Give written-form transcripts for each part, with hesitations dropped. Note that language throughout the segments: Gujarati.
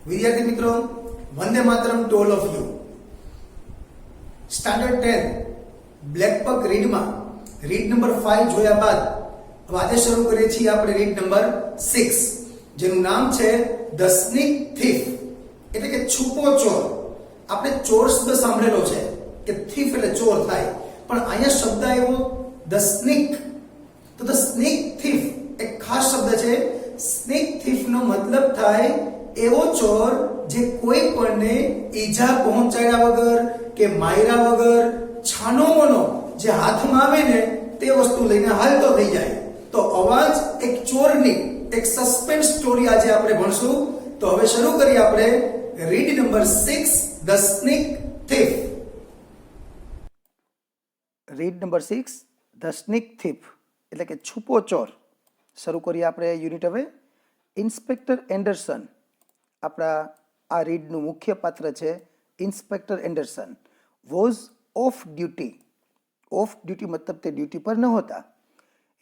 વિદ્યાર્થી મિત્રો, વંદે માતરમ to all of you. Standard 10 Blackbuck રીડમાં રીડ નંબર 5 જોયા બાદ હવે આજે શરૂ કરીએ છીએ આપણે રીડ નંબર 6, જેનું નામ છે ધ સ્નીક થીફ, એટલે કે છુપો ચોર. આપણે ચોર શબ્દ સાંભળેલો છે કે થીફ એટલે ચોર થાય, પણ અહીંયા શબ્દ આવ્યો ધ સ્નીક. તો ધ સ્નીક થીફ એક ખાસ શબ્દ છે. સ્નીક થીફ નો મતલબ થાય એવો ચોર જે કોઈ પણને ઈજા પહોંચાડ્યા વગર કે માર્યા વગર છાનોમનો જે હાથમાં આવે ને તે વસ્તુ લઈને હાલતો થઈ જાય. તો અવાજ એક ચોરની એક સસ્પેન્સ સ્ટોરી આજે આપણે ભણશું. તો હવે શરૂ કરીએ આપણે read number 6 the sneak thief. Read number 6 the sneak thief એટલે કે છુપો ચોર. શરૂ કરીએ આપણે યુનિટ. હવે ઇન્સ્પેક્ટર એન્ડરસન આપણા આ રીડનું મુખ્ય પાત્ર છે. Inspector Anderson was off duty. Off duty મતલબ તે ડ્યુટી પર નહોતા.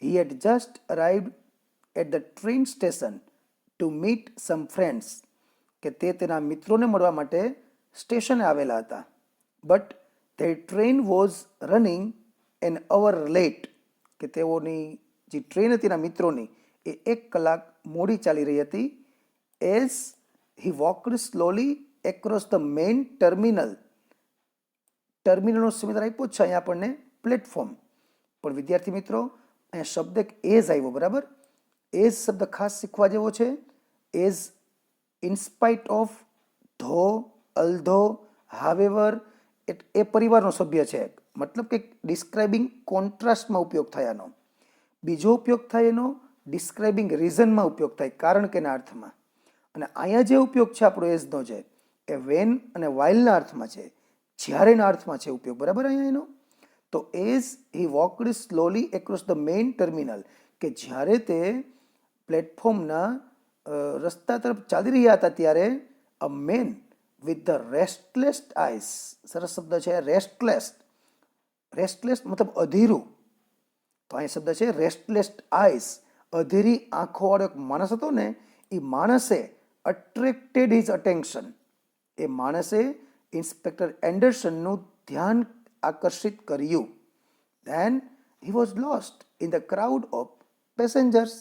He had just arrived at the train station to meet some friends, કે તે તેના મિત્રોને મળવા માટે સ્ટેશને આવેલા હતા. But their train was running an hour late, કે તેઓની જે ટ્રેન હતી એના મિત્રોની એ 1 કલાક મોડી ચાલી રહી હતી. As he walked slowly across the main terminal. ટર્મિનલનો સિમિલર આપ્યો છે અહીંયા આપણને પ્લેટફોર્મ, પણ વિદ્યાર્થી મિત્રો અહીંયા શબ્દ એક એઝ આવ્યો, બરાબર. એઝ શબ્દ ખાસ શીખવા જેવો છે. એઝ ઇન્સ્પાઇટ ઓફ, ધો, અલ્ધો, હાવેવર એ પરિવારનો સભ્ય છે. મતલબ કે ડિસ્ક્રાઇબિંગ કોન્ટ્રાસ્ટમાં ઉપયોગ થાય આનો. બીજો ઉપયોગ થાય એનો ડિસ્ક્રાઇબિંગ રીઝનમાં ઉપયોગ થાય, કારણ કે ના અર્થમાં. અને અહીંયા જે ઉપયોગ છે આપણો એઝનો છે એ વેન અને વાઇલના અર્થમાં છે, જ્યારેના અર્થમાં છે ઉપયોગ, બરાબર. અહીંયા એનો તો as he walked slowly across the main terminal, કે જ્યારે તે પ્લેટફોર્મના રસ્તા તરફ ચાલી રહ્યા હતા ત્યારે a man with the restless eyes. સરસ શબ્દ છે રેસ્ટલેસ. રેસ્ટલેસ મતલબ અધીરું. તો અહીં શબ્દ છે રેસ્ટલેસ આઈસ. અધીરી આંખોવાળો એક માણસ હતો ને, એ માણસે અટ્રેક્ટેડ હિઝ અટેન્શન. એ માણસે ઇન્સ્પેક્ટર એન્ડરસનનું ધ્યાન આકર્ષિત કર્યું. Then he was lost in the crowd of passengers.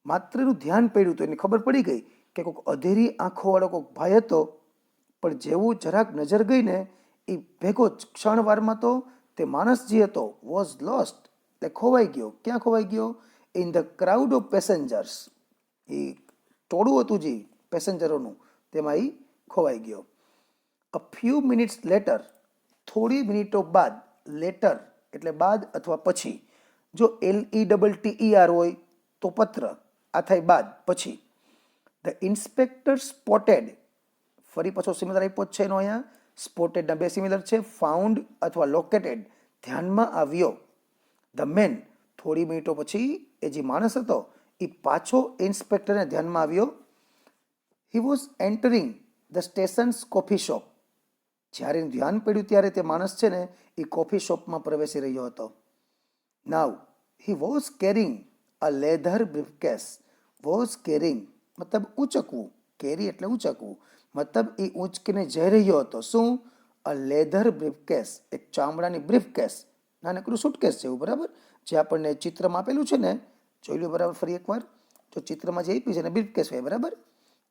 માત્ર એનું ધ્યાન પડ્યું તો એને ખબર પડી ગઈ કે કોઈક અધેરી આંખોવાળો કોઈક ભાઈ હતો, પણ જેવું જરાક નજર ગઈ ને એ ભેગો ક્ષણવારમાં તો તે માણસ જે હતો વોઝ લોસ્ટ, એટલે ખોવાઈ ગયો. ક્યાં ખોવાઈ ગયો? In the crowd of passengers. એ ટોળું હતું જે પેસેન્જરોનું, તેમાં એ ખોવાઈ ગયો. અ ફ્યુ મિનિટ્સ લેટર, થોડી મિનિટો બાદ. લેટર એટલે બાદ અથવા પછી. જો LETTER હોય તો પત્ર, આ થાય બાદ, પછી. ધ ઇન્સ્પેક્ટર સ્પોટેડ, ફરી પાછો સિમિલર આપ્યો છે એનો અહીંયા. સ્પોટેડના 2 સિમિલર છે, ફાઉન્ડ અથવા લોકેટેડ, ધ્યાનમાં આવ્યો. ધ મેન, થોડી મિનિટો પછી એ જે માણસ હતો એ પાછો ઇન્સ્પેક્ટરને ધ્યાનમાં આવ્યો. He was entering the stations coffee shop. જ્યારે ધ્યાન પડ્યું ત્યારે તે માણસ છે ને એ કોફી શોપમાં પ્રવેશી રહ્યો હતો. Now he was carrying a leather briefcase. Was carrying મતલબ ઊંચકવું, કેરી એટલે ઊંચકવું, મતલબ એ ઊંચકીને જઈ રહ્યો હતો. શું? અ લેધર બ્રીફકેસ, એક ચામડાની બ્રીફકેસ, નાનકડું સુટકેસ જેવું, બરાબર. જે આપણને ચિત્રમાં આપેલું છે ને, જોઈ લો બરાબર ફરી એકવાર. જો ચિત્રમાં જે આપ્યું છે ને બ્રીફકેસ હોય, બરાબર.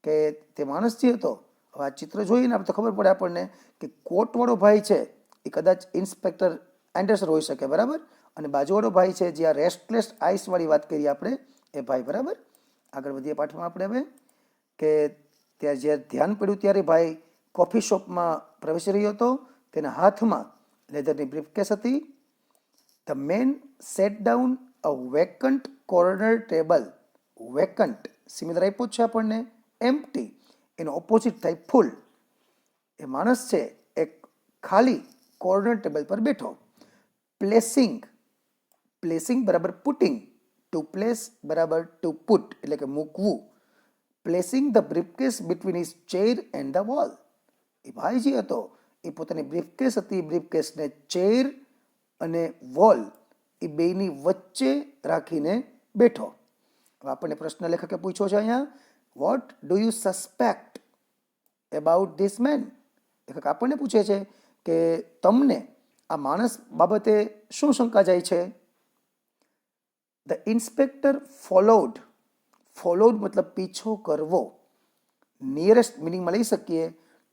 કે તે માણસ જે હતો, હવે આ ચિત્ર જોઈને આપણે તો ખબર પડે આપણને કે કોટવાળો ભાઈ છે એ કદાચ ઇન્સ્પેક્ટર એન્ડરસન હોઈ શકે, બરાબર. અને બાજુવાળો ભાઈ છે જે આ રેસ્ટલેસ આઈસવાળી વાત કરીએ આપણે, એ ભાઈ, બરાબર. આગળ વધીએ પાઠમાં આપણે હવે, કે ત્યાં જ્યારે ધ્યાન પડ્યું ત્યારે ભાઈ કોફી શોપમાં પ્રવેશી રહ્યો હતો. તેના હાથમાં લેધરની બ્રીફકેસ હતી. The man sat down a vacant corner table. Vacant similar આપ્યો છે આપણને, એમ્પ્ટી, એનો ઓપોઝિટ થાય ફૂલ. એ માણસ છે એક ખાલી કોર્નર ટેબલ પર બેઠો. પ્લેસિંગ, પ્લેસિંગ બરાબર પુટિંગ, ટુ પ્લેસ બરાબર ટુ પુટ એટલે કે મૂકવું. Placing the briefcase between his chair and the wall. એ ભાઈ જે હતો એ પોતાની બ્રીફકેસ હતી, બ્રીફકેસને ચેર અને વોલ એ બેની વચ્ચે રાખીને બેઠો. હવે આપણને પ્રશ્ન લેખકે પૂછ્યો છે અહીંયા, what do you suspect? About this main. લેખક આપણને પૂછે છે કે તમને આ માણસ બાબતે શું શંકા જાય છે. The inspector followed. ફોલોડ મતલબ પીછો કરવો. નિયરેસ્ટ મિનિંગમાં લઈ શકીએ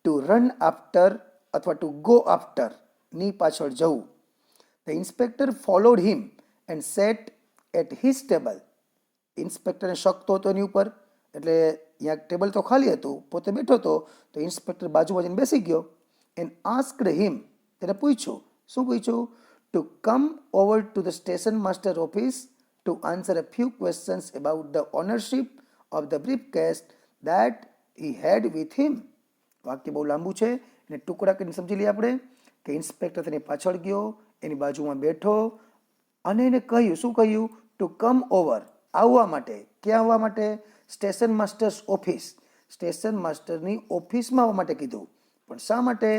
ટુ રન આફ્ટર અથવા ટુ ગો આફ્ટર, ની પાછળ જવું. The inspector followed him and sat at his table. ઇન્સ્પેક્ટરને શક તો હતો એની ઉપર, એટલે અહીંયા ટેબલ તો ખાલી હતું, પોતે બેઠો હતો, તો ઇન્સ્પેક્ટર બાજુમાં જઈને બેસી ગયો. એન્ડ આસ્કડ હિમ, તેને પૂછ્યું. શું પૂછ્યું? To come over to the station master office to answer a few questions about the ownership of the briefcase that he had with him. વાક્ય બહુ લાંબુ છે, એને ટુકડા કરીને સમજી લઈએ આપણે કે ઇન્સ્પેક્ટર તેની પાછળ ગયો, એની બાજુમાં બેઠો અને એને કહ્યું. શું કહ્યું? ટુ કમ ઓવર, આવવા માટે. ક્યાં આવવા માટે? સ્ટેશન માસ્ટર્સ ઓફિસ, સ્ટેશન માસ્ટરની ઓફિસમાં આવવા માટે કીધું. પણ શા માટે?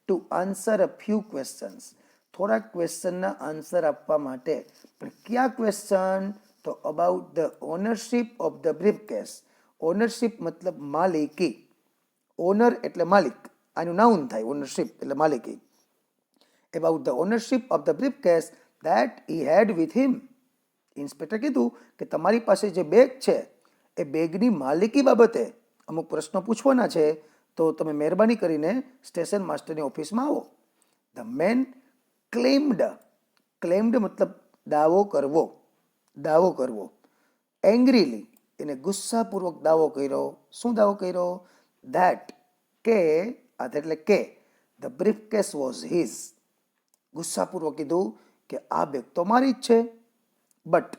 Two answer a few questions, થોડાક ક્વેશ્ચનના આન્સર આપવા માટે. પણ કયા ક્વેશ્ચન? તો about the ownership of the briefcase. Ownership મતલબ માલિકી. ઓનર એટલે માલિક, આનું નાઉન થાય. ઓનરશિપ એટલે માલિકી. About the ownership of the briefcase that he had with him. Inspector કીધું કે તમારી પાસે જે બેગ છે એ બેગની માલિકી બાબતે અમુક પ્રશ્નો પૂછવાના છે, તો તમે મહેરબાની કરીને સ્ટેશન માસ્ટરની ઓફિસમાં આવો. The main ક્લેમ્ડ. ક્લેમ્ડ મતલબ દાવો કરવો. દાવો કરવો. એંગ્રીલી, એને ગુસ્સાપૂર્વક દાવો કર્યો. શું દાવો કર્યો? ધેટ, કે, એટલે કે ધ બ્રીફકેસ વોઝ હિઝ. ગુસ્સાપૂર્વક કીધું કે આ બેગ તો મારી જ છે. But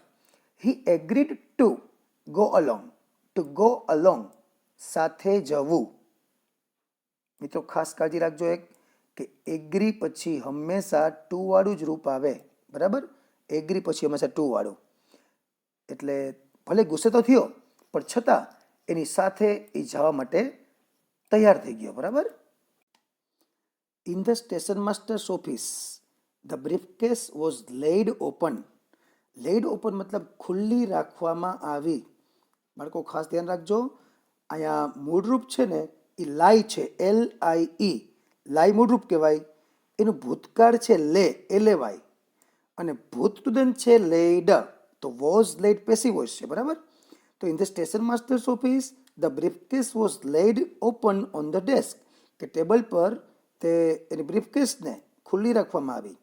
he agreed to go along. To go along, સાથે જવું. મિત્રો ખાસ કાળજી રાખજો એક, કે એગ્રી પછી હંમેશા ટુ વાળું જ રૂપ આવે. બરાબર? એગ્રી પછી હંમેશા ટુ વાળું. એટલે ભલે ગુસ્સે તો થયો, પણ છતાં એની સાથે એ જવા માટે તૈયાર થઈ ગયો. બરાબર? In the station master's office the briefcase was laid open. Laid open મતલબ ખુલ્લી રાખવામાં આવી. બાળકો ખાસ ધ્યાન રાખજો, અહીંયા મૂળરૂપ છે ને એ લાઈ છે, LIE. લાઈ મૂળરૂપ કહેવાય. એનું ભૂતકાળ છે લે, LAY. અને ભૂતતુદંત છે લેઇડ, તો વોઝ લેઇડ પેસિવ વોઇસ છે. બરાબર? તો in the station master's office the briefcase was laid open on the desk, કે ટેબલ પર તે એની બ્રીફકેસને ખુલ્લી રાખવામાં આવી.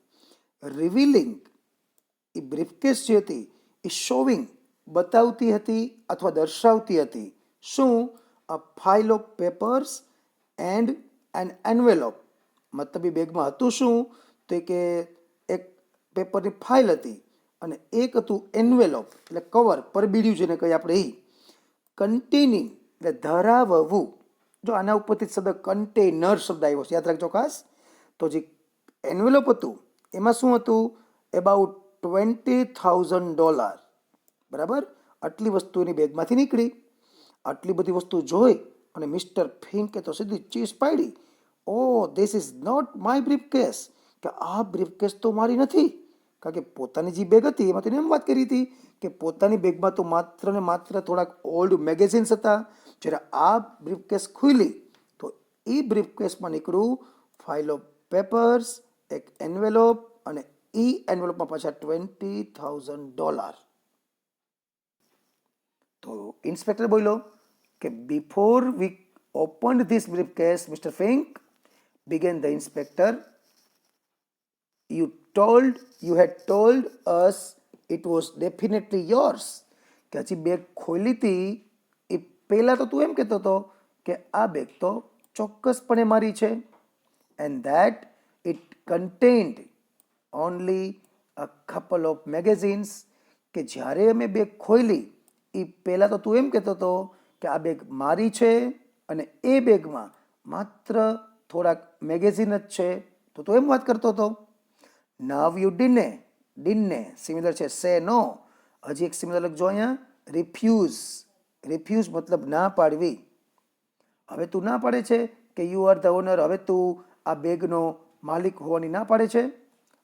રિવીલિંગ, એ બ્રીફકેસ જે હતી એ શોવિંગ, બતાવતી હતી અથવા દર્શાવતી હતી. શું? A file of papers and an envelope. મતલબ એ બેગમાં હતું શું? તો કે એક પેપરની ફાઇલ હતી અને એક હતું એન્વેલોપ, એટલે કવર, પરબીડિયું જેને કહીએ આપણે એ. કન્ટેનિંગ એટલે ધરાવવું. જો આના ઉપરથી શબ્દ કન્ટેનર શબ્દ આવ્યો છે, યાદ રાખજો ખાસ. તો જે એન્વેલોપ હતું એમાં શું હતું? એબાઉટ $20,000. બરાબર? આટલી વસ્તુ એની બેગમાંથી નીકળી. આટલી બધી વસ્તુ જોઈ અને મિસ્ટર ફિંકે તો સીધી ચીસ પાડી. Oh this is not my briefcase, કે આ બ્રીફકેસ તો મારી નથી. કારણ કે પોતાની જે બેગ હતી એમાં તેને એમ વાત કરી હતી કે પોતાની બેગમાં તો માત્ર ને માત્ર થોડાક ઓલ્ડ મેગેઝિન્સ હતા. જ્યારે આ બ્રીફકેસ ખુલી તો એ બ્રીફકેસમાં નીકળ્યું ફાઇલ ઓફ પેપર્સ, એક એન્વેલોપ, અને એ એન્વેલોપમાં પાછા $20,000. તો ઇન્સ્પેક્ટર બોલ્યો કે before we opened this briefcase Mr Fink, began the inspector, you had told us it was definitely yours. કે હજી બેગ ખોલી હતી એ પહેલાં તો તું એમ કહેતો હતો કે આ બેગ તો ચોક્કસપણે મારી છે. and that it contained only a couple of magazines. કે જ્યારે અમે બેગ ખોલી એ પહેલાં તો તું એમ કહેતો હતો કે આ બેગ મારી છે અને એ બેગમાં માત્ર થોડાક મેગેઝિન જ છે, તો તું એમ વાત કરતો હતો. નાવ યુ ડિને સિમિલર છે સે નો. હજી એક સિમિલર લખજો અહીંયા, રિફ્યુઝ. રિફ્યુઝ મતલબ ના પાડવી. હવે તું ના પાડે છે કે યુ આર ધ ઓનર, હવે તું આ બેગનો માલિક હોવાની ના પાડે છે.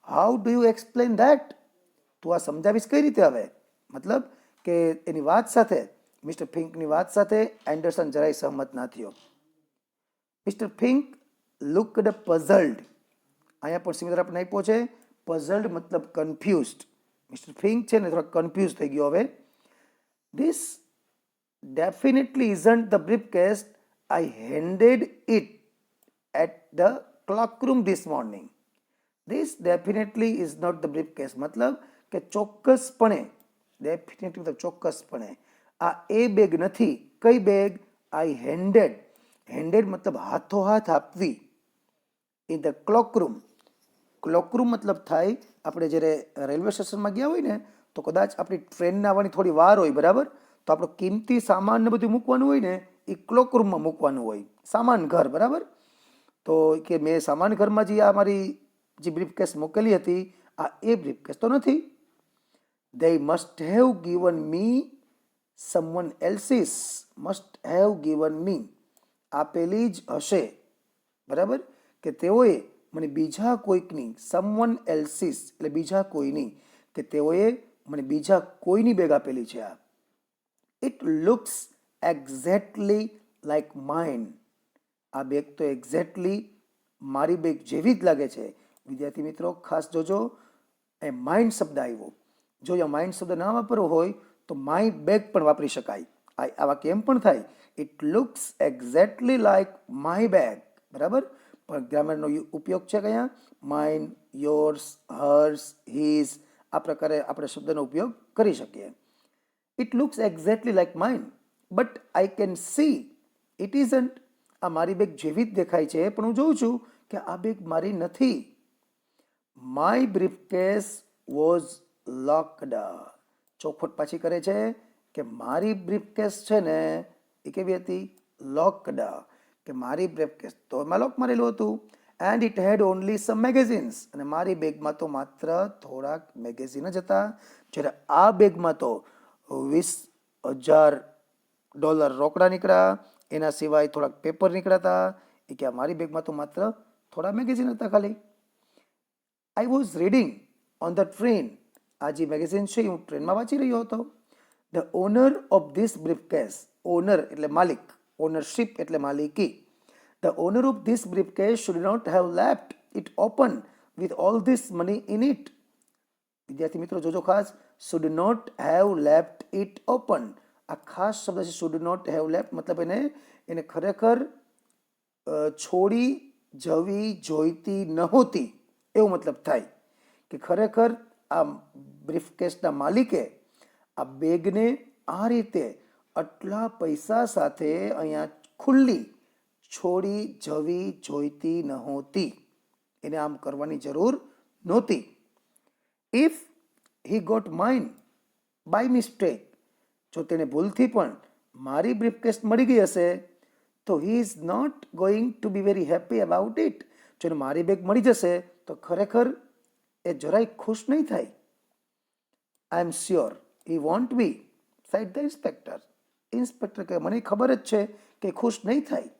How do you explain that? તું આ સમજાવીશ કઈ રીતે? હવે મતલબ કે એની વાત સાથે, મિસ્ટર ફિંકની વાત સાથે એન્ડરસન જરાય સહમત ના થયો. Mr Fink looked puzzled. અહીંયા પણ સિમિલર આપણે આપ્યો છે. પઝલ્ડ મતલબ કન્ફ્યુઝડ. મિસ્ટર ફિંક છે ને થોડા કન્ફ્યુઝ થઈ ગયો હવે. This definitely isn't the briefcase I handed it at the cloakroom this morning. This definitely is not the briefcase મતલબ કે ચોક્કસપણે, ડેફિનેટલી મતલબ ચોક્કસપણે આ એ બેગ નથી. કઈ બેગ? આઈ હેન્ડેડ. હેન્ડેડ મતલબ હાથોહાથ આપવી. In the cloakroom. ક્લોકરૂમ મતલબ થાય આપણે જ્યારે રેલવે સ્ટેશનમાં ગયા હોય ને તો કદાચ આપણી ટ્રેનને આવવાની થોડી વાર હોય, બરાબર, તો આપણો કિંમતી સામાન ને બધું મૂકવાનું હોય ને એ ક્લોકરૂમમાં મૂકવાનું હોય. સામાન ઘર, બરાબર. તો કે મેં સામાન ઘરમાં જે આ મારી જે બ્રીફકેસ મૂકેલી હતી આ એ બ્રીફકેસ તો નથી. they must have given me someone else's. must have given me આપેલી જ હશે, બરાબર, કે તેઓએ મને બીજા કોઈકની, someone else's એટલે બીજા કોઈની, કે તેઓએ મને બીજા કોઈની બેગ આપેલી છે આ. it looks exactly like mine. આ બેગ તો એક્ઝેક્ટલી મારી બેગ જેવી જ લાગે છે. વિદ્યાર્થી મિત્રો ખાસ જોજો, એ માઇન્ડ શબ્દ આવ્યો. જો આ માઇન્ડ શબ્દ ના વાપરવો હોય તો માય બેગ પણ વાપરી શકાય. આ વાક્ય એમ પણ થાય, it looks exactly like my bag, બરાબર. પણ ગ્રામરનો ઉપયોગ છે કયા? Mine, yours, hers, his. આ પ્રકારે આપણે શબ્દનો ઉપયોગ કરી શકીએ. It looks exactly like mine but I can see it isn't. આ મારી બેગ જેવી જ દેખાય છે પણ હું જોઉં છું કે આ બેગ મારી નથી. My briefcase was locked. ચોખવટ પાછી કરે છે કે મારી બ્રીફકેસ છે ને એ કેવી હતી? લોકડ. કે મારી બ્રીફકેસ તો એમાં લોક મારેલું હતું. And it had only some magazines. અને મારી બેગમાં તો માત્ર થોડાક મેગેઝિન જ હતા. જ્યારે આ બેગમાં તો $20,000 રોકડા નીકળ્યા, એના સિવાય થોડાક પેપર નીકળ્યા હતા. એ કે મારી બેગમાં તો માત્ર થોડા મેગેઝિન હતા ખાલી. I was reading on the train. આ જે મેગેઝિન છે હું ટ્રેનમાં વાંચી રહ્યો હતો. The owner of this briefcase. Owner એટલે માલિક, ઓનરશિપ એટલે માલિકી. The owner of this briefcase should not have left it open with all this money in it. વિદ્યાર્થી મિત્રો જોજો ખાસ, should not have left it open. આ ખાસ શબ્દ છે શુડ નોટ હેવ લેફ્ટ, મતલબ એને ખરેખર છોડી જવી જોઈતી નહોતી એવો મતલબ થાય. કે ખરેખર આ બ્રીફકેસના માલિકે આ બેગને આ રીતે આટલા પૈસા સાથે અહીંયા ખુલ્લી છોડી જવી જોઈતી નહોતી. એને આમ કરવાની જરૂર નહોતી. If he got mine by mistake. જો તેને ભૂલથી પણ મારી બ્રીફકેસ મળી ગઈ હશે તો he is not going to be very happy about it. જો એને મારી બેગ મળી જશે તો ખરેખર એ જરાય ખુશ નહીં થાય. I am sure he won't be, said the inspector. Inspector કે મને ખબર જ છે કે ખુશ નહીં થાય.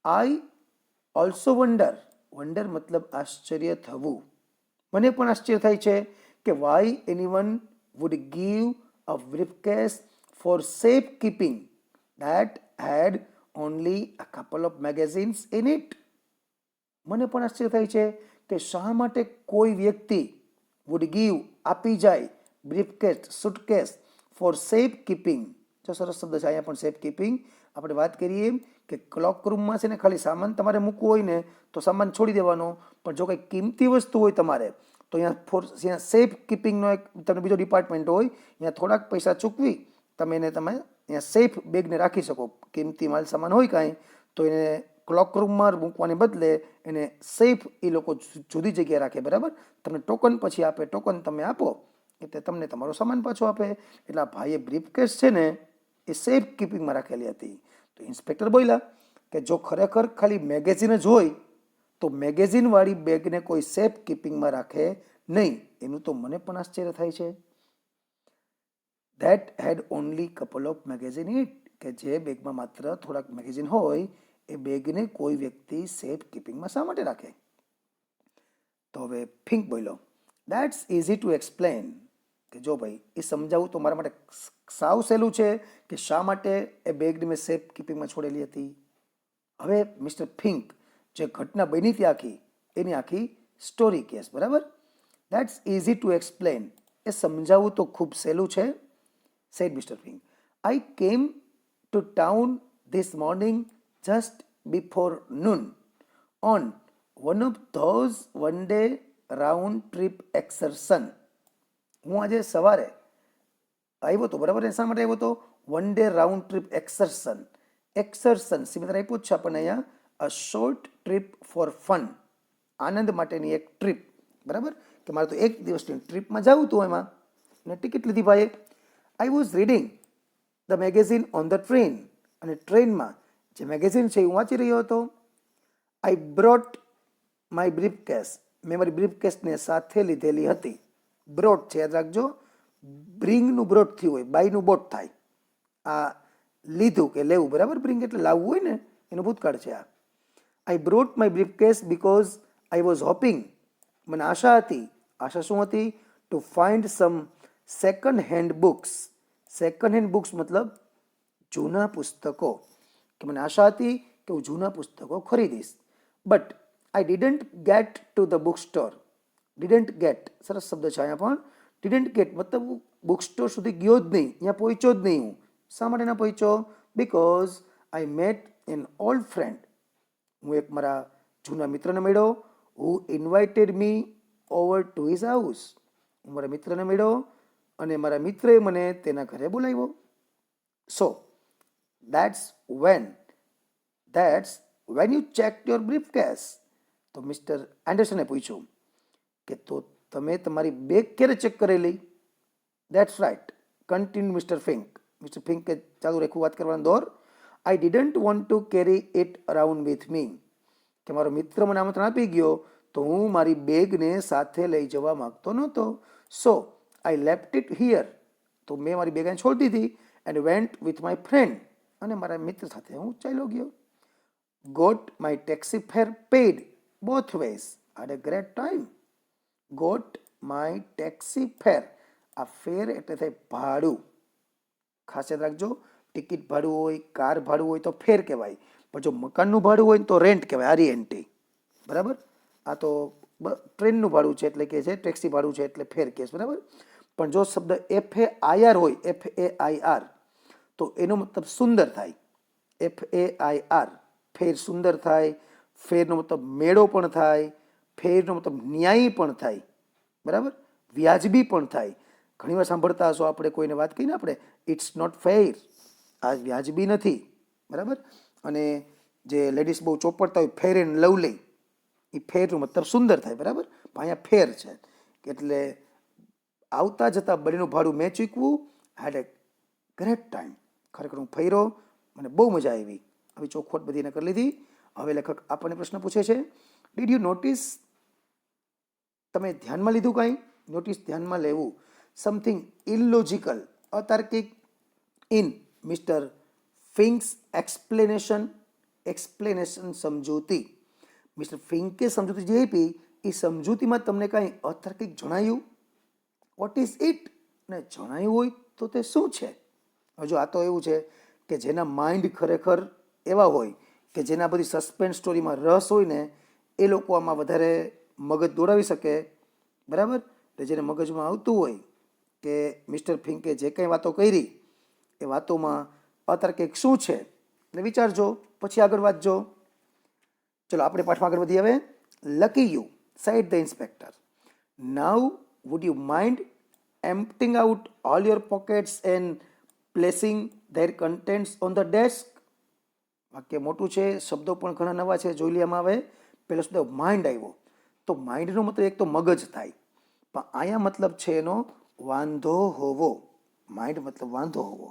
I also wonder. વન્ડર મતલબ આશ્ચર્ય થવું. મને પણ આશ્ચર્ય થાય છે કે why anyone would give a briefcase for safe keeping that had only a couple of magazines in it. મને પણ આશ્ચર્ય થાય છે કે શા માટે કોઈ વ્યક્તિ વુડ ગીવ આપી જાય briefcase, suitcase for safe keeping. જો સરસ શબ્દ છે અહીંયા પણ સેફ કીપિંગ. આપણે વાત કરીએ કે ક્લોક રૂમમાં છે ને ખાલી સામાન તમારે મૂકવો હોય ને તો સામાન છોડી દેવાનો, પણ જો કંઈ કિંમતી વસ્તુ હોય તમારે તો અહીંયા સેફ કીપિંગનો એક તમને બીજો ડિપાર્ટમેન્ટ હોય, અહીંયા થોડાક પૈસા ચૂકવી તમે અહીંયા સેફ બેગને રાખી શકો. કિંમતી માલ સામાન હોય કાંઈ તો એને ક્લોક રૂમમાં મૂકવાને બદલે એને સેફ એ લોકો જુદી જગ્યાએ રાખે, બરાબર. તમને ટોકન પછી આપે, ટોકન તમે આપો એટલે તમને તમારો સામાન પાછો આપે. એટલે આ ભાઈએ બ્રીફકેસ છે ને એ સેફ કીપિંગમાં રાખેલી હતી. તો ઇન્સ્પેક્ટર બોલ્યા કે જો ખરેખર ખાલી મેગેઝિન જ હોય તો મેગેઝિનવાળી બેગને કોઈ સેફ કીપિંગમાં રાખે નહીં. એનું તો મને પણ આશ્ચર્ય થાય છે. That had only couple of magazine it. કે જે બેગમાં માત્ર થોડાક મેગેઝિન હોય એ બેગને કોઈ વ્યક્તિ સેફ કીપિંગમાં શા માટે રાખે? તો હવે ફિંક બોલ્યો, દેટ્સ ઇઝી ટુ એક્સપ્લેન. કે જો ભાઈ એ સમજાવવું તો મારા માટે સાવ સહેલું છે કે શા માટે એ બેગને મેં સેફ કીપિંગમાં છોડેલી હતી. હવે મિસ્ટર ફિંક જે ઘટના બની હતી આખી એની આખી સ્ટોરી કેસ, બરાબર. દેટ્સ ઇઝી ટુ એક્સપ્લેન, એ સમજાવવું તો ખૂબ સહેલું છે. Sad mister Fink, I came to town this morning just before noon on one of those one day round trip excursion. હું આજે સવારે આવ્યો હતો, બરાબર. શા માટે આવ્યો હતો? One day round trip excursion. Excursion similar આપ્યું જ છે આપણને અહીંયા, a short trip for fun, આનંદ માટેની એક ટ્રીપ, બરાબર. કે મારે તો એક દિવસની ટ્રીપમાં જવું હતું, એમાં મેં ટિકિટ લીધી ભાઈ. આઈ was reading the magazine on the train, અને ટ્રેનમાં જે મેગેઝિન છે એ હું વાંચી રહ્યો હતો. આઈ બ્રોટ માય બ્રીફ કેસ, મેં મારી બ્રીફ કેસને સાથે લીધેલી હતી. બ્રોટ છે, યાદ રાખજો, બ્રિંગનું બ્રોટ થયું હોય, બાયનું બોટ થાય. આ લીધું કે લેવું, બરાબર. બ્રિંગ એટલે લાવવું હોય ને, એનું ભૂતકાળ છે આ. I brought my briefcase because I was hoping, મને આશા હતી. આશા શું હતી? To find some second hand books. Second hand books મતલબ જૂના પુસ્તકો, કે મને આશા હતી કે હું જૂના પુસ્તકો ખરીદીશ. But I didn't get to the book store. Didn't get, સરસ શબ્દ છે અહીંયા પણ. ડિડન્ટ ગેટ મતલબ હું બુક સ્ટોર સુધી ગયો જ નહીં, અહીંયા પહોંચ્યો જ નહીં હું. શા માટે ના પહોંચ્યો? Because I met an old friend, હું એક મારા જૂના મિત્રને મળ્યો. Who invited me over to his house, હું મારા મિત્રને મળ્યો અને મારા મિત્રએ મને તેના ઘરે બોલાવ્યો. So that's when you check your briefcase. તો મિસ્ટર એન્ડરસને પૂછ્યું કે તો તમે તમારી બેગ ક્યારે ચેક કરેલી? That's right, continue Mr Fink. Mr ફિંકે ચાલુ રાખવું વાત કરવાનો દોર. I didn't want to carry it around with me, કે મારો મિત્ર મને આમંત્રણ આપી ગયો તો હું મારી બેગને સાથે લઈ જવા માંગતો નહોતો. So I left it here, તો મેં મારી બેગ અહીં છોડી દીધી. And went with my friend, અને મારા મિત્ર સાથે હું ચાલ્યો ગયો. Got my taxi fare paid both ways, had a great time. Got my taxi fare, આ ફેર એટલે થાય ભાડું. ખાસ યાદ રાખજો, ટિકિટ ભાડું હોય, કાર ભાડું હોય તો ફેર કહેવાય, પણ જો મકાનનું ભાડું હોય તો રેન્ટ કહેવાય, આરએનટી, બરાબર. આ તો ટ્રેનનું ભાડું છે એટલે કે છે, ટેક્સી ભાડું છે એટલે ફેર કેસ, બરાબર. પણ જો શબ્દ FAIR હોય, FAIR, તો એનો મતલબ સુંદર થાય. FAIR, ફેર સુંદર થાય. ફેરનો મતલબ મેળો પણ થાય. ફેરનો મતલબ ન્યાયી પણ થાય, બરાબર. વ્યાજબી પણ થાય. ઘણીવાર સાંભળતા હશો આપણે કોઈને વાત કહીને આપણે, ઇટ્સ નોટ ફેર, આ વ્યાજબી નથી, બરાબર. અને જે લેડીઝ બહુ ચોપડતા હોય, ફેર એન્ડ લવલી, એ ફેરનો મતલબ સુંદર થાય, બરાબર. પણ અહીંયા ફેર છે, એટલે આવતા જતાં બંનેનું ભાડું મેં ચૂકવું. હેડ એ ગ્રેટ ટાઈમ, ખરેખર હું ફર્યો, મને બહુ મજા આવી. આવી ચોખવટ બધી એને કરી લીધી. હવે લેખક આપણને પ્રશ્ન પૂછે છે, ડીડ યુ નોટિસ, તમે ધ્યાનમાં લીધું કાંઈ? નોટિસ ધ્યાનમાં લેવું. સમથિંગ ઇલોજિકલ, અતાર્કિક, ઇન મિસ્ટર ફિંક્સ એક્સપ્લેનેશન સમજૂતી. મિસ્ટર ફિંકે સમજૂતી જે આપી એ સમજૂતીમાં તમને કાંઈ અતાર્કિક જણાયું? What is it? ને જણાયું હોય તો તે શું છે? હજુ આ તો એવું છે કે જેના માઇન્ડ ખરેખર એવા હોય કે જેના બધી સસ્પેન્સ સ્ટોરીમાં રસ હોય ને, એ લોકો આમાં વધારે મગજ દોડાવી શકે, બરાબર. એટલે જેને મગજમાં આવતું હોય કે મિસ્ટર ફિંકે જે કંઈ વાતો કરી એ વાતોમાં અતાર્કિક શું છે, એટલે વિચારજો, પછી આગળ વાંચજો. ચલો આપણે પાઠમાં આગળ વધીએ હવે. Lucky you, said the inspector. Now would you mind emptying out all your pockets and placing their contents on the desk? વાક્ય મોટું છે, શબ્દો પણ ઘણા નવા છે, જોઈ લેવામાં આવે. પહેલો શબ્દ માઇન્ડ આવ્યો, તો માઇન્ડનો મતલબ એક તો મગજ થાય, પણ અહીંયા મતલબ છે એનો વાંધો હોવો. માઇન્ડ મતલબ વાંધો હોવો.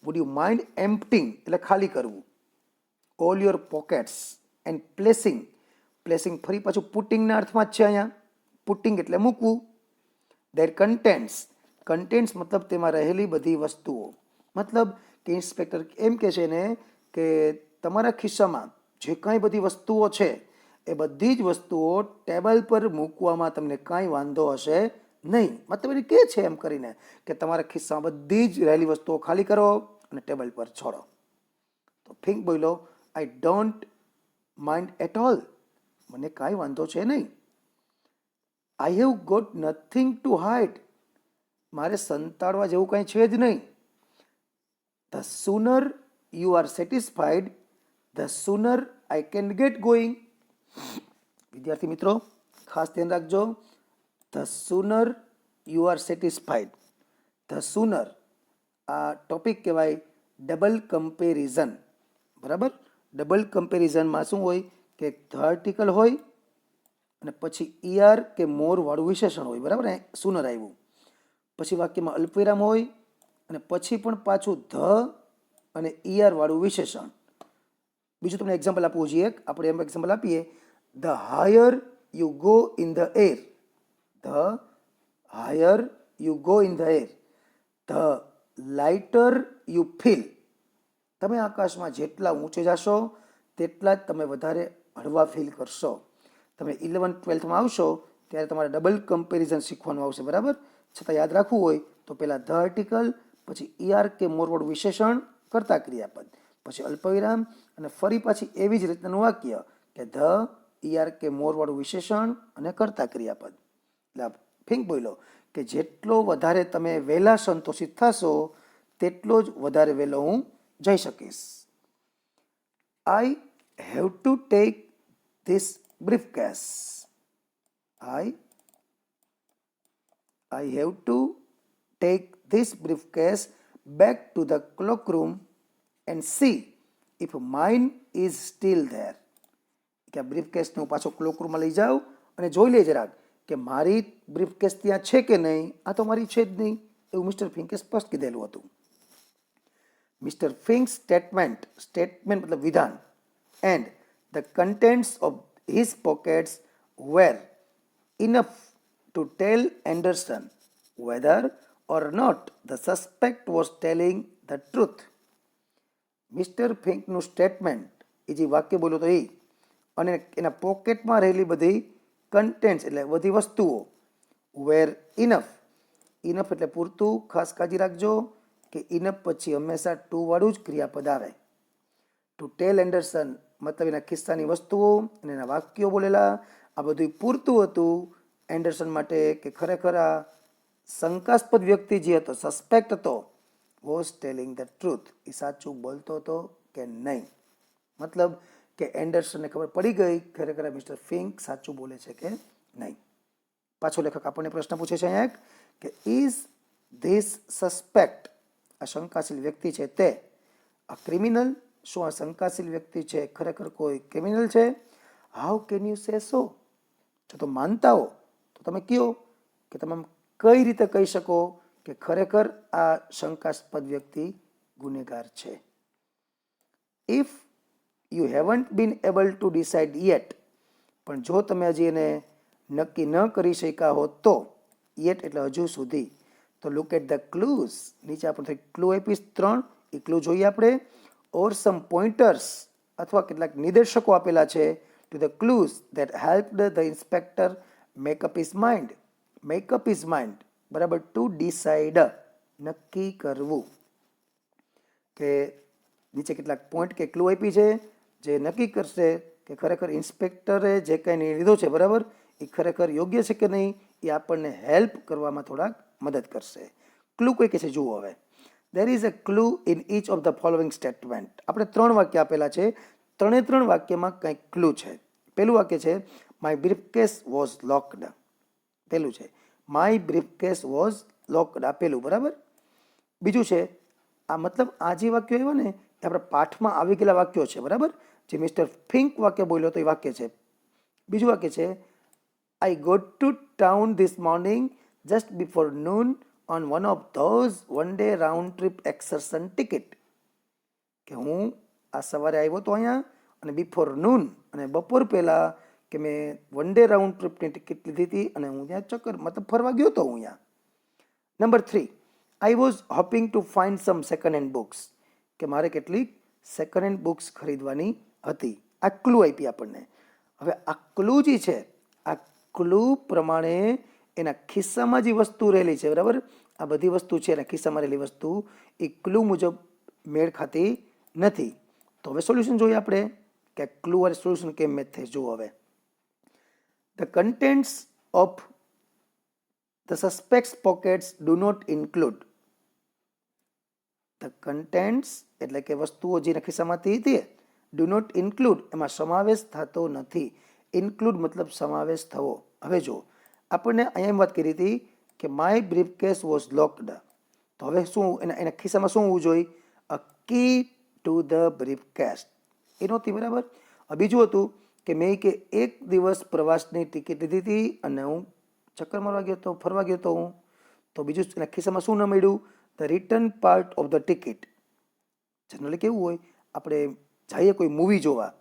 વુડ યુ માઇન્ડ એમ્પ્ટિંગ એટલે ખાલી કરવું, all your pockets and placing, placing ફરી પાછું પુટિંગના અર્થમાં જ છે અહીંયા. પુટિંગ એટલે મૂકવું. ધેર કન્ટેન્ટ્સ, કન્ટેન્ટ્સ મતલબ તેમાં રહેલી બધી વસ્તુઓ. મતલબ કે ઇન્સ્પેક્ટર એમ કહે છે ને કે તમારા ખિસ્સામાં જે કાંઈ બધી વસ્તુઓ છે એ બધી જ વસ્તુઓ ટેબલ પર મૂકવામાં તમને કાંઈ વાંધો હશે નહીં. મતલબ એને કહે છે એમ કરીને કે તમારા ખિસ્સામાં બધી જ રહેલી વસ્તુઓ ખાલી કરો અને ટેબલ પર છોડો. તો ફિંક બોલ્યો, I don't mind at all, મને કાંઈ વાંધો છે નહીં. I have got nothing to hide, મારે સંતાડવા જેવું કાંઈ છે જ નહીં. The sooner you are satisfied the sooner I can get going. વિદ્યાર્થી મિત્રો ખાસ ધ્યાન રાખજો, the sooner you are satisfied, the sooner આ ટોપિક કહેવાય ડબલ કમ્પેરિઝન. બરાબર, ડબલ કમ્પેરિઝનમાં શું હોય કે ધ આર્ટિકલ હોય અને પછી ER કે મોર વાળું વિશેષણ હોય. બરાબર, સુનર આવ્યું, પછી વાક્યમાં અલ્પવિરામ હોય અને પછી પણ પાછું ધ અને ER વાળું વિશેષણ. બીજું તમને એક્ઝામ્પલ આપવું જોઈએ, આપણે એમ એક્ઝામ્પલ આપીએ, the higher you go in the air, the higher you go in the air, the lighter you feel. તમે આકાશમાં જેટલા ઊંચે જશો તેટલા જ તમે વધારે હળવા ફીલ કરશો. તમે 11th-12thમાં આવશો ત્યારે તમારે ડબલ કમ્પેરિઝન શીખવાનું આવશે. બરાબર, છતાં યાદ રાખવું હોય તો પહેલાં ધ આર્ટિકલ, પછી ER કે મોરવાળું વિશેષણ, કર્તા ક્રિયાપદ, પછી અલ્પવિરામ અને ફરી પાછી એવી જ રીતનું વાક્ય કે ધ ER કે મોરવાળું વિશેષણ અને કર્તા ક્રિયાપદ. એટલે ફિંક બોલ્યો કે જેટલો વધારે તમે વહેલા સંતોષિત થશો તેટલો જ વધારે વહેલો હું જઈ શકીશ. I have to take this briefcase. I have to take this briefcase back to the cloakroom and see if mine is still there. કે આ બ્રીફકેસને હું પાછો ક્લોકરૂમમાં લઈ જાઉં અને જોઈ લે જરાક કે મારી બ્રીફકેસ ત્યાં છે કે નહીં. આ તો મારી છે જ નહીં, એવું મિસ્ટર ફિંકે સ્પષ્ટ કીધેલું હતું. મિસ્ટર ફિંક સ્ટેટમેન્ટ, સ્ટેટમેન્ટ મતલબ વિધાન, and the contents of his pockets were enough to tell Anderson whether or not the suspect was telling the truth. Mr ફિંકનું સ્ટેટમેન્ટ, એ જે વાક્ય બોલ્યો તો એ, અને એના પોકેટમાં રહેલી બધી કન્ટેન્ટ્સ એટલે બધી વસ્તુઓ, વેર ઇનફ, ઇનફ એટલે પૂરતું. ખાસ કાળજી રાખજો કે ઇનફ પછી હંમેશા ટુ વાળું જ ક્રિયાપદ આવે. ટુ ટેલ એન્ડરસન મતલબ એના ખિસ્સાની વસ્તુઓ અને એના વાક્યો બોલેલા, આ બધું પૂરતું હતું એન્ડરસન માટે કે ખરેખર આ શંકાસ્પદ વ્યક્તિ જે હતો, સસ્પેક્ટ હતો, વોઝ ટેલિંગ ધ ટ્રુથ, એ સાચું બોલતો હતો કે નહીં. મતલબ કે એન્ડરસનને ખબર પડી ગઈ ખરેખર મિસ્ટર ફિંક સાચું બોલે છે કે નહીં. પાછો લેખક આપણને પ્રશ્ન પૂછે છે અહીંયા કે ઇઝ ધીસ સસ્પેક્ટ, આ શંકાશીલ વ્યક્તિ છે તે, આ ક્રિમિનલ, શું આ શંકાશીલ વ્યક્તિ છે ખરેખર કોઈ ક્રિમિનલ છે? હાઉ કેન યુ સે સો, જો તો માનતા હો તો તમે કહો કે તમે કઈ રીતે કહી શકો કે ખરેખર આ શંકાસ્પદ વ્યક્તિ ગુનેગાર છે. If you haven't been able to decide yet, પણ જો તમે હજી એને નક્કી ન કરી શક્યા હોત તો, યેટ એટલે હજુ સુધી, તો લુક એટ ધ ક્લૂઝ, નીચે આપણે ક્લુ આપીશ 3, એ ક્લુ જોઈએ આપણે, ઓર સમ પોઇન્ટર્સ અથવા કેટલાક નિર્દેશકો આપેલા છે, to the clues that helped the inspector makeup his mind, makeup his mind બરાબર, ટુ ડિસાઇડ નક્કી કરવું. કે નીચે કેટલાક પોઈન્ટ કે ક્લુ આપી છે જે નક્કી કરશે કે ખરેખર ઇન્સ્પેક્ટરે જે કાંઈ નિર્ણય લીધો છે બરાબર એ ખરેખર યોગ્ય છે કે નહીં, એ આપણને હેલ્પ કરવામાં થોડાક મદદ કરશે. ક્લુ કોઈ કહે છે, જુઓ હવે, there is a clue in each of the following statement. આપણે 3 વાક્ય આપેલા છે, 3 વાક્યમાં કંઈક ક્લુ છે. પહેલું વાક્ય છે my briefcase was locked, પહેલું છે my briefcase was locked, આ પહેલું બરાબર. બીજું છે આ મતલબ આ જે વાક્યો આવ્યો ને એ આપણા પાઠમાં આવી ગયેલા વાક્યો છે બરાબર, જે મિસ્ટર ફિંક વાક્ય બોલ્યો તો એ વાક્ય છે. બીજું વાક્ય છે I got to town this morning just before noon on one of those one-day round-trip excursion ticket. કે હું આ સવારે આવ્યો તો અહીંયા અને બિફોર નૂન અને બપોર પહેલાં કે મેં વન ડે રાઉન્ડ ટ્રીપની ટિકિટ લીધી હતી અને હું ત્યાં ચક્કર મતલબ ફરવા ગયો હતો હું અહીંયા. Number 3, I was hoping to find some second hand books. કે મારે કેટલીક સેકન્ડ હેન્ડ બુક્સ ખરીદવાની હતી. આ ક્લુ આપી આપણને. હવે આ ક્લુ જે છે આ ક્લુ પ્રમાણે એના ખિસ્સામાં જે વસ્તુ રહેલી છે બરાબર, આ બધી વસ્તુ છે એના ખિસ્સામાં રહેલી વસ્તુ એ ક્લુ મુજબ મેળ ખાતી નથી. તો હવે સોલ્યુશન જોઈએ આપણે કે ક્લુ અને સોલ્યુશન કેમ મેચ થાય. જુઓ હવે, the contents of the suspect's pockets do not include. The contents એટલે કે વસ્તુઓ જેના ખિસ્સામાંથી હતી, ડુ નોટ ઇન્ક્લુડ એમાં સમાવેશ થતો નથી. ઇન્ક્લુડ મતલબ સમાવેશ થવો. હવે જો આપણને અહીંયા એમ વાત કરી હતી કે માય બ્રીફકેસ વોઝ લોકડ. તો હવે શું એના ખિસ્સામાં શું હોવું જોઈએ? અ કી ટુ ધ બ્રીફકેસ. એ નહોતી, બરાબર. બીજું હતું કે મેં કે એક દિવસ પ્રવાસની ટિકિટ લીધી હતી અને હું ચક્કર મારવા ગયો હતો, ફરવા ગયો હતો હું. તો બીજું એના ખિસ્સામાં શું ન મળ્યું? The return part of the ticket. Generally કેવું હોય, આપણે જઈએ કોઈ મૂવી જોવા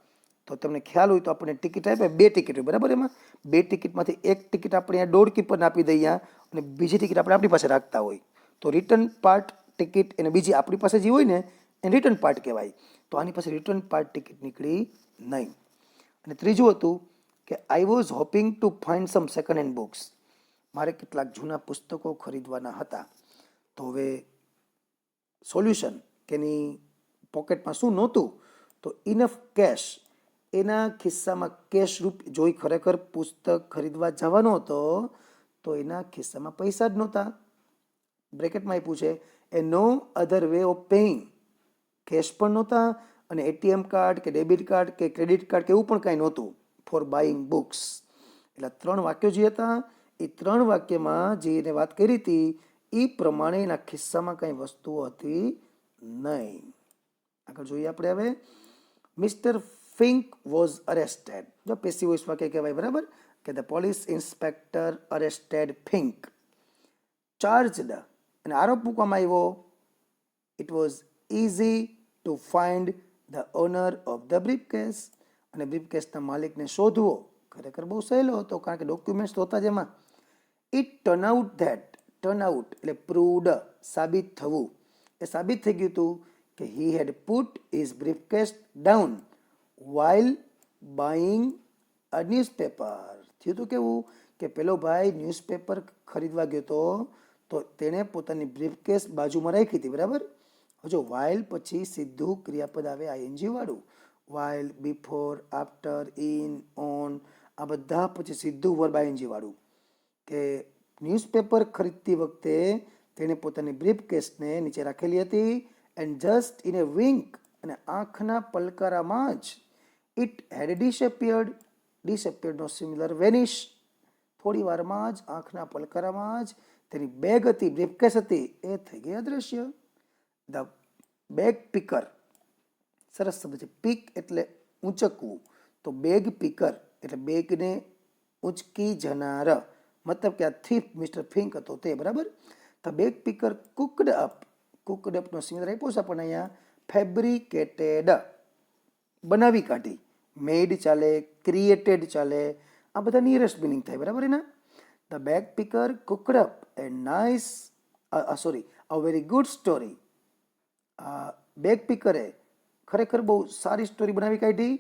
તો તમને ખ્યાલ હોય તો આપણને ટિકિટ આપે, 2 ટિકિટ હોય, બરાબર. એમાં 2 ટિકિટમાંથી એક ટિકિટ આપણે અહીંયા ડોરકીપરને આપી દઈએ અને બીજી ટિકિટ આપણે આપણી પાસે રાખતા હોય. તો રિટર્ન પાર્ટ ટિકિટ એને બીજી આપણી પાસે જે હોય ને એને રિટર્ન પાર્ટ કહેવાય. તો આની પાસે રિટર્ન પાર્ટ ટિકિટ નીકળી નહીં. અને ત્રીજું હતું કે I was hoping to find some second hand books. મારે કેટલાક જૂના પુસ્તકો ખરીદવાના હતા. તો હવે સોલ્યુશન કે એની પોકેટમાં શું નહોતું? તો ઇનફ કેશ. એના ખિસ્સામાં કેશ રૂપ જોઈ ખરેખર પુસ્તક ખરીદવા જવાનો હતો તો એના ખિસ્સામાં પૈસા જ નહોતા. બ્રેકેટમાં આપ્યું છે એ no other way of paying. Cash પણ નહોતા અને એટીએમ કાર્ડ કે ડેબિટ કાર્ડ કે ક્રેડિટ કાર્ડ કે એવું પણ કાંઈ નહોતું ફોર બાઇંગ બુક્સ. એટલે 3 વાક્યો જે હતા એ 3 વાક્યમાં જે એને વાત કરી હતી એ પ્રમાણે એના ખિસ્સામાં કાંઈ વસ્તુઓ હતી નહીં. આગળ જોઈએ આપણે હવે. Mr Fink was arrested. જો પેસિવ વોઇસ વાક્ય કહેવાય, બરાબર. કે the police inspector arrested Fink. Charged અને આરોપ મૂકવામાં આવ્યો. It was easy to find the owner of the briefcase. અને બ્રીફકેસના માલિકને શોધવો ખરેખર બહુ સહેલો હતો કારણ કે ડોક્યુમેન્ટ્સ તો હતા જ એમાં. It turn out that. Turn out એટલે પ્રૂવડ, સાબિત થવું. એ સાબિત થઈ ગયું હતું કે he had put his briefcase down while buying a newspaper. થયું હતું કેવું કે પેલો ભાઈ ન્યૂઝપેપર ખરીદવા ગયો હતો તો તેણે પોતાની બ્રીફકેસ બાજુમાં રાખી હતી, બરાબર. જો while પછી સીધું ક્રિયાપદ આવે આઈએનજી વાળું. while, before, after, in, on આ બધા પછી સીધું વર્બ આઈએનજી વાળું. કે ન્યૂઝપેપર ખરીદતી વખતે તેણે પોતાની બ્રીફકેસને નીચે રાખેલી હતી. And just in a wink અને આંખના પલકારામાં જ ઇટ હેડ ડિસએપિયર્ડ. ડિસએપિયર્ડનો સિમિલર વેનિશ. થોડી વારમાં જ આંખના પલકારામાં જ તેની બેગ હતી, બ્રીફકેસ હતી, એ થઈ ગઈ અદૃશ્ય. The bag picker. સરસ શબ્દ છે. પીક એટલે ઊંચકવું, તો બેગ પિકર એટલે બેગને ઊંચકી જનાર. મતલબ કે આ થીફ મિસ્ટર ફિંક હતો તે, બરાબર. The bag picker cooked up. Cooked અપનો સિમિલર આપ્યો છે પણ અહીંયા ફેબ્રિકેટેડ, બનાવી કાઢી. મેડ ચાલે, ક્રિએટેડ ચાલે, આ બધા નિયરેસ્ટ મિનિંગ થાય, બરાબર. એના the bag picker cooked up a nice a very good story. Bag પિકરે ખરેખર બહુ સારી સ્ટોરી બનાવી કાઢી.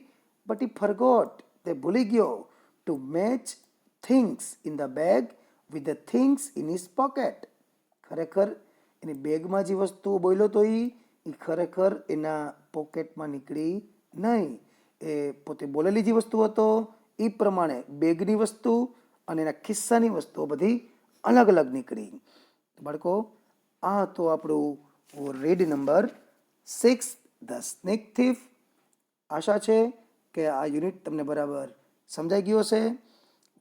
બટ ઈ ફરગોટ, તે ભૂલી ગયો to match things in the bag with the things in his pocket. ખરેખર એની બેગમાં જે વસ્તુઓ બોલ્યો તો એ ખરેખર એના પોકેટમાં નીકળી નહીં. એ પોતે બોલેલી જે વસ્તુ હતો એ પ્રમાણે બેગની વસ્તુ અને એના ખિસ્સાની વસ્તુઓ બધી અલગ અલગ નીકળી. બાળકો, આ હતો આપણું read number 6 the snake thief. આશા છે કે આ યુનિટ તમને બરાબર સમજાઈ ગયો હશે.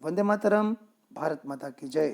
વંદે માતરમ. ભારત માતા કી જય.